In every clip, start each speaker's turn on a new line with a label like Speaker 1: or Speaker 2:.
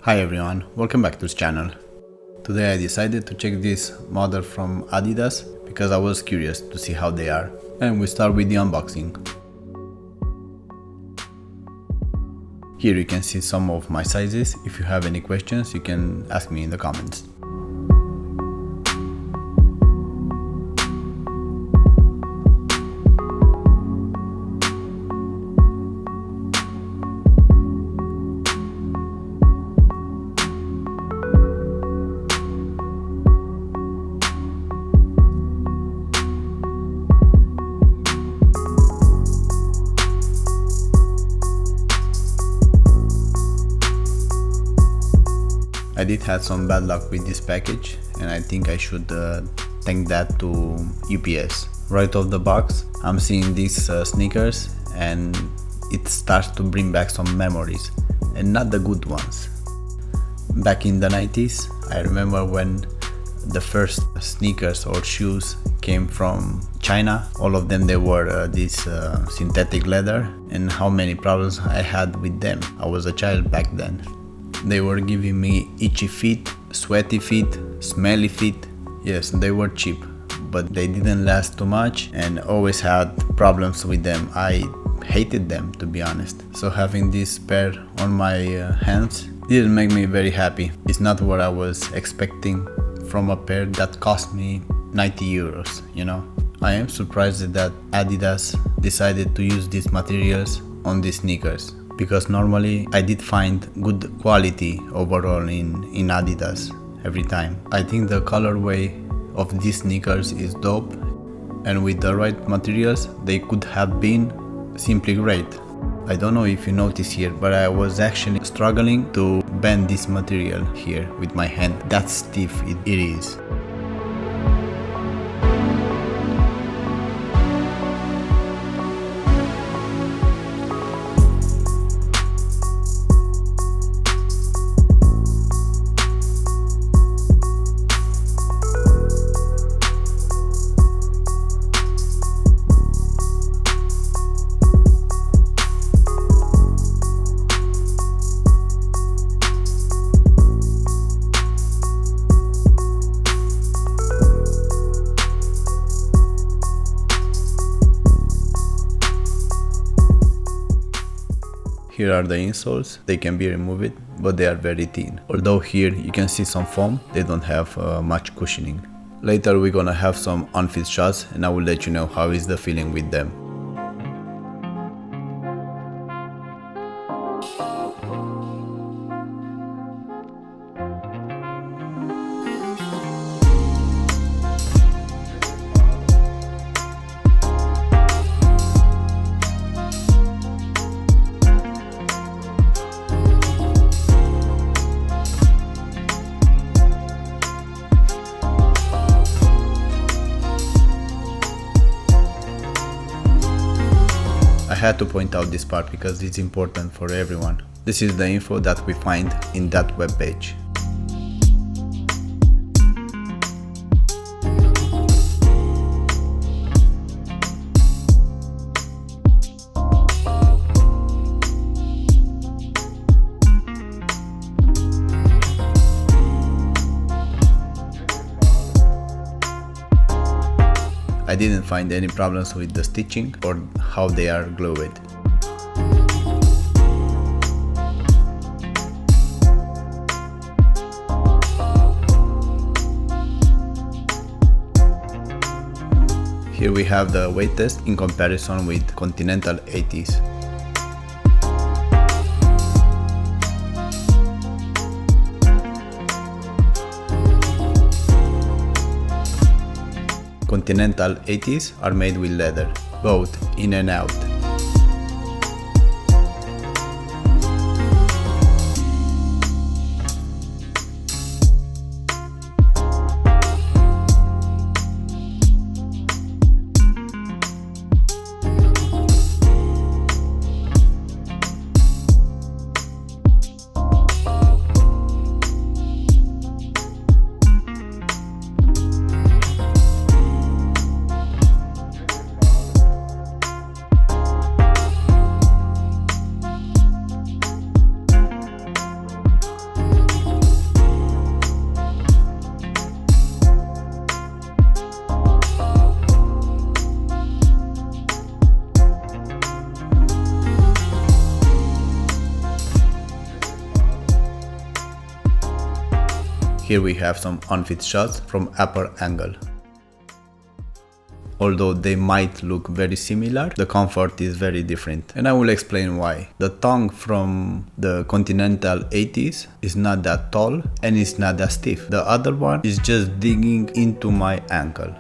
Speaker 1: Hi everyone, welcome back to this channel. Today I decided to check this model from Adidas because I was curious to see how they are, and we start with the unboxing. Here you can see some of my sizes. If you have any questions you can ask me in the comments. I did have some bad luck with this package, and I think I should thank that to UPS. Right off the box I'm seeing these sneakers and it starts to bring back some memories, and not the good ones. Back in the 90s I remember when the first sneakers or shoes came from China. All of them, they were this synthetic leather, and how many problems I had with them. I was a child back then. They were giving me itchy feet, sweaty feet, smelly feet. Yes, they were cheap, but they didn't last too much and always had problems with them. I hated them, to be honest. So having this pair on my hands didn't make me very happy. It's not what I was expecting from a pair that cost me 90 euros, you know. I am surprised that Adidas decided to use these materials on these sneakers, because normally I did find good quality overall in Adidas every time. I think the colorway of these sneakers is dope, and with the right materials they could have been simply great. I don't know if you notice here, but I was actually struggling to bend this material here with my hand. That's stiff it is. Here are the insoles. They can be removed, but they are very thin. Although here you can see some foam, they don't have much cushioning. Later we're gonna have some on-fit shots and I will let you know how is the feeling with them. I had to point out this part because it's important for everyone. This is the info that we find in that web page. I didn't find any problems with the stitching or how they are glued. Here we have the weight test in comparison with Continental 80s. Continental 80s are made with leather, both in and out. Here we have some on-fit shots from upper angle. Although they might look very similar, the comfort is very different, and I will explain why. The tongue from the Continental 80s is not that tall and it's not that stiff. The other one is just digging into my ankle.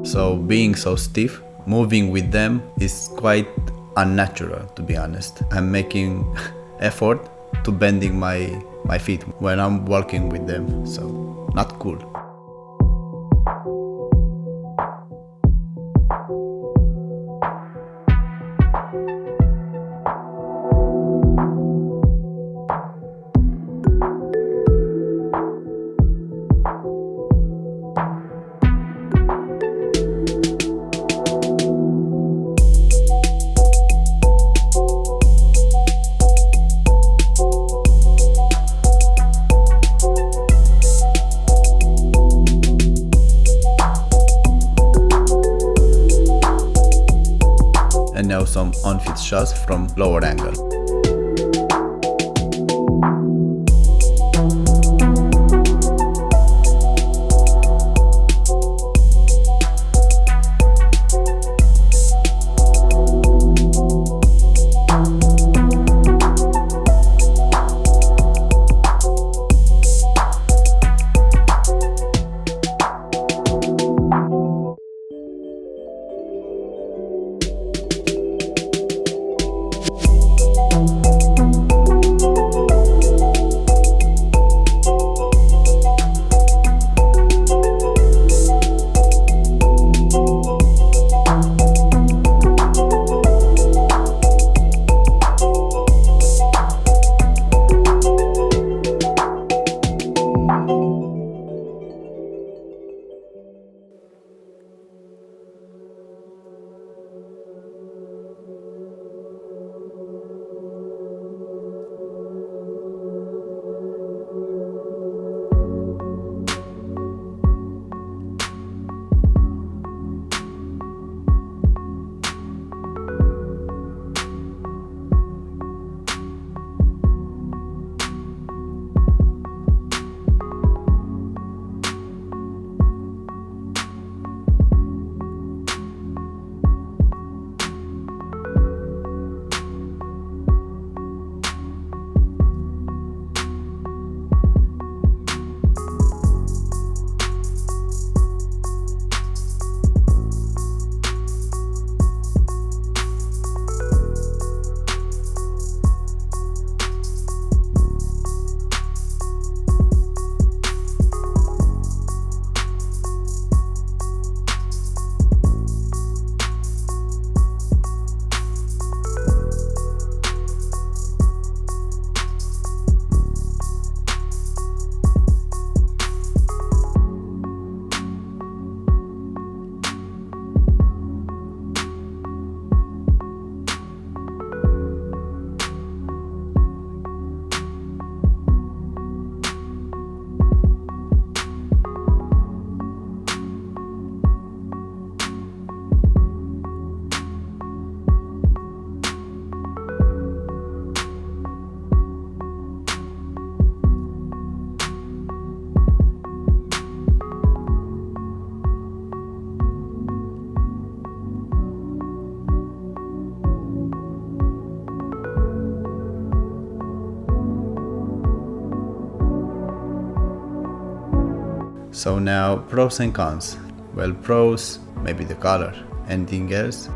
Speaker 1: So being so stiff, moving with them is quite unnatural, to be honest. I'm making effort to bending my feet when I'm walking with them, so not cool. And now some on-fit shots from lower angle. So now pros and cons. Well, pros, maybe the color. Anything else?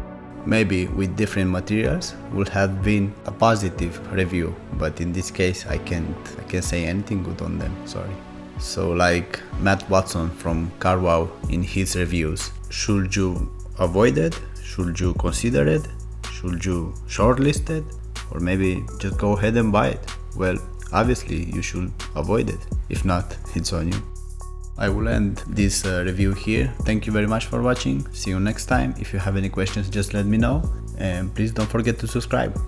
Speaker 1: Maybe with different materials would have been a positive review, but in this case I can't say anything good on them, sorry. So like Matt Watson from CarWow in his reviews, should you avoid it? Should you consider it? Should you shortlist it? Or maybe just go ahead and buy it? Well, obviously you should avoid it. If not, it's on you. I will end this review here. Thank you very much for watching. See you next time. If you have any questions, just let me know. And please don't forget to subscribe.